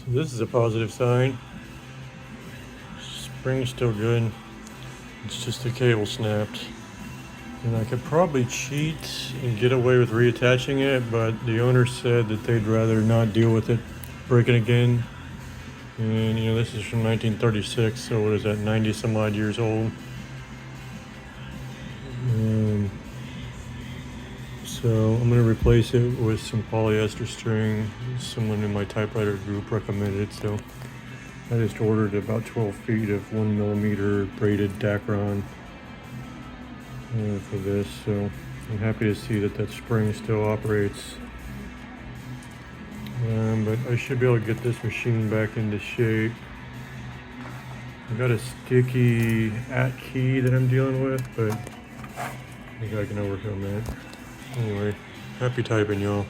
So this is a positive sign. Spring's still good. It's just the cable snapped. And I could probably cheat and get away with reattaching it, but the owner said that they'd rather not deal with it breaking again. And you know, this is from 1936, so what is that, 90 some odd years old. So I'm going to replace it with some polyester string. Someone in my typewriter group recommended it, so I just ordered about 12 feet of 1mm braided Dacron for this. So I'm happy to see that that spring still operates. But I should be able to get this machine back into shape. I got a sticky key that I'm dealing with, but I think I can overcome that. Anyway, happy typing, y'all.